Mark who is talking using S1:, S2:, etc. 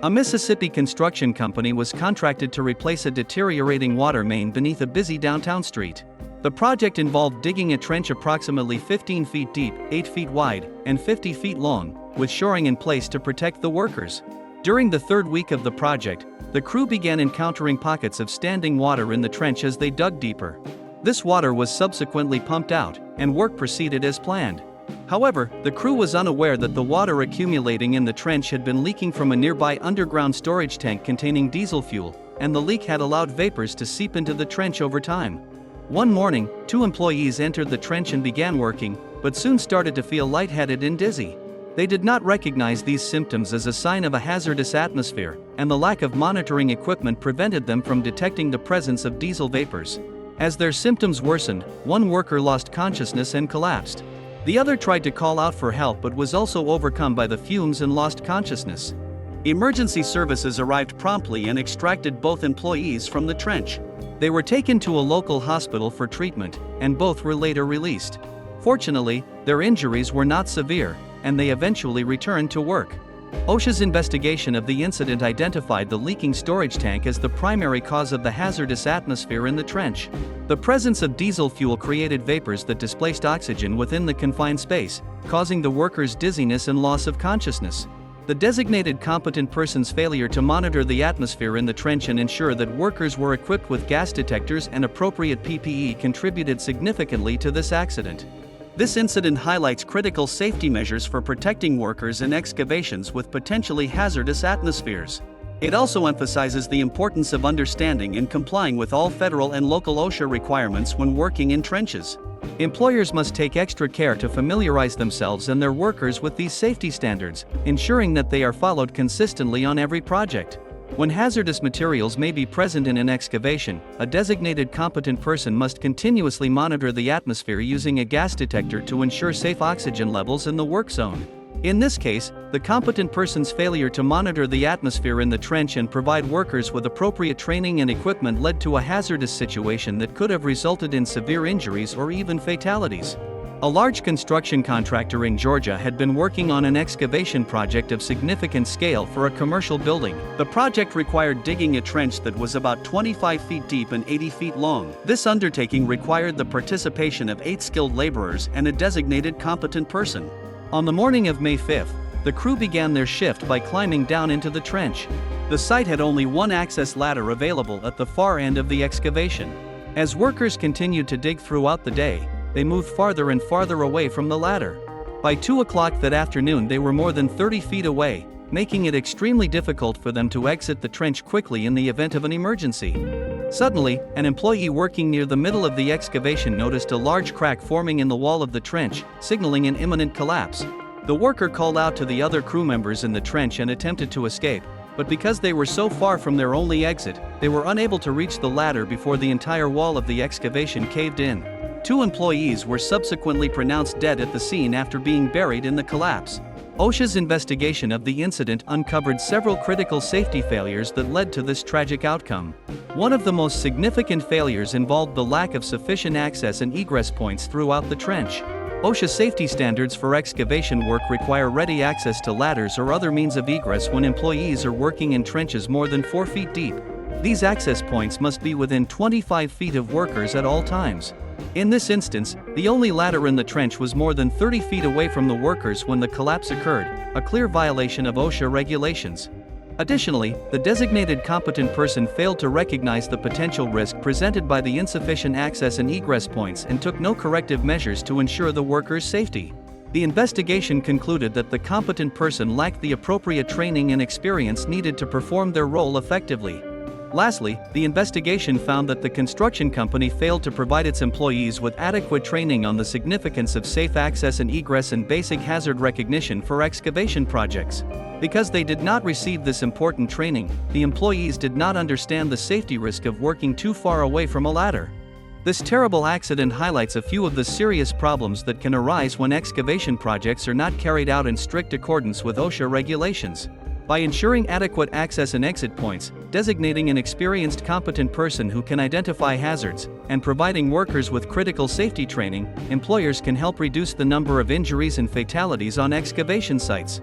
S1: A Mississippi construction company was contracted to replace a deteriorating water main beneath a busy downtown street. The project involved digging a trench approximately 15 feet deep, 8 feet wide, and 50 feet long, with shoring in place to protect the workers. During the third week of the project, the crew began encountering pockets of standing water in the trench as they dug deeper. This water was subsequently pumped out, and work proceeded as planned. However, the crew was unaware that the water accumulating in the trench had been leaking from a nearby underground storage tank containing diesel fuel, and the leak had allowed vapors to seep into the trench over time. One morning, 2 employees entered the trench and began working, but soon started to feel lightheaded and dizzy. They did not recognize these symptoms as a sign of a hazardous atmosphere, and the lack of monitoring equipment prevented them from detecting the presence of diesel vapors. As their symptoms worsened, one worker lost consciousness and collapsed. The other tried to call out for help but was also overcome by the fumes and lost consciousness. Emergency services arrived promptly and extracted both employees from the trench. They were taken to a local hospital for treatment, and both were later released. Fortunately, their injuries were not severe, and they eventually returned to work. OSHA's investigation of the incident identified the leaking storage tank as the primary cause of the hazardous atmosphere in the trench. The presence of diesel fuel created vapors that displaced oxygen within the confined space, causing the workers dizziness and loss of consciousness. The designated competent person's failure to monitor the atmosphere in the trench and ensure that workers were equipped with gas detectors and appropriate PPE contributed significantly to this accident. This incident highlights critical safety measures for protecting workers in excavations with potentially hazardous atmospheres. It also emphasizes the importance of understanding and complying with all federal and local OSHA requirements when working in trenches. Employers must take extra care to familiarize themselves and their workers with these safety standards, ensuring that they are followed consistently on every project. When hazardous materials may be present in an excavation, a designated competent person must continuously monitor the atmosphere using a gas detector to ensure safe oxygen levels in the work zone. In this case, the competent person's failure to monitor the atmosphere in the trench and provide workers with appropriate training and equipment led to a hazardous situation that could have resulted in severe injuries or even fatalities. A large construction contractor in Georgia had been working on an excavation project of significant scale for a commercial building. The project required digging a trench that was about 25 feet deep and 80 feet long. This undertaking required the participation of 8 skilled laborers and a designated competent person. On the morning of May 5th, the crew began their shift by climbing down into the trench. The site had only one access ladder available at the far end of the excavation. As workers continued to dig throughout the day, they moved farther and farther away from the ladder. By 2 o'clock that afternoon they were more than 30 feet away, making it extremely difficult for them to exit the trench quickly in the event of an emergency. Suddenly, an employee working near the middle of the excavation noticed a large crack forming in the wall of the trench, signaling an imminent collapse. The worker called out to the other crew members in the trench and attempted to escape, but because they were so far from their only exit, they were unable to reach the ladder before the entire wall of the excavation caved in. 2 employees were subsequently pronounced dead at the scene after being buried in the collapse. OSHA's investigation of the incident uncovered several critical safety failures that led to this tragic outcome. One of the most significant failures involved the lack of sufficient access and egress points throughout the trench. OSHA safety standards for excavation work require ready access to ladders or other means of egress when employees are working in trenches more than 4 feet deep. These access points must be within 25 feet of workers at all times. In this instance, the only ladder in the trench was more than 30 feet away from the workers when the collapse occurred, a clear violation of OSHA regulations. Additionally, the designated competent person failed to recognize the potential risk presented by the insufficient access and egress points and took no corrective measures to ensure the workers' safety. The investigation concluded that the competent person lacked the appropriate training and experience needed to perform their role effectively. Lastly, the investigation found that the construction company failed to provide its employees with adequate training on the significance of safe access and egress and basic hazard recognition for excavation projects. Because they did not receive this important training, the employees did not understand the safety risk of working too far away from a ladder. This terrible accident highlights a few of the serious problems that can arise when excavation projects are not carried out in strict accordance with OSHA regulations. By ensuring adequate access and exit points, designating an experienced competent person who can identify hazards, and providing workers with critical safety training, employers can help reduce the number of injuries and fatalities on excavation sites.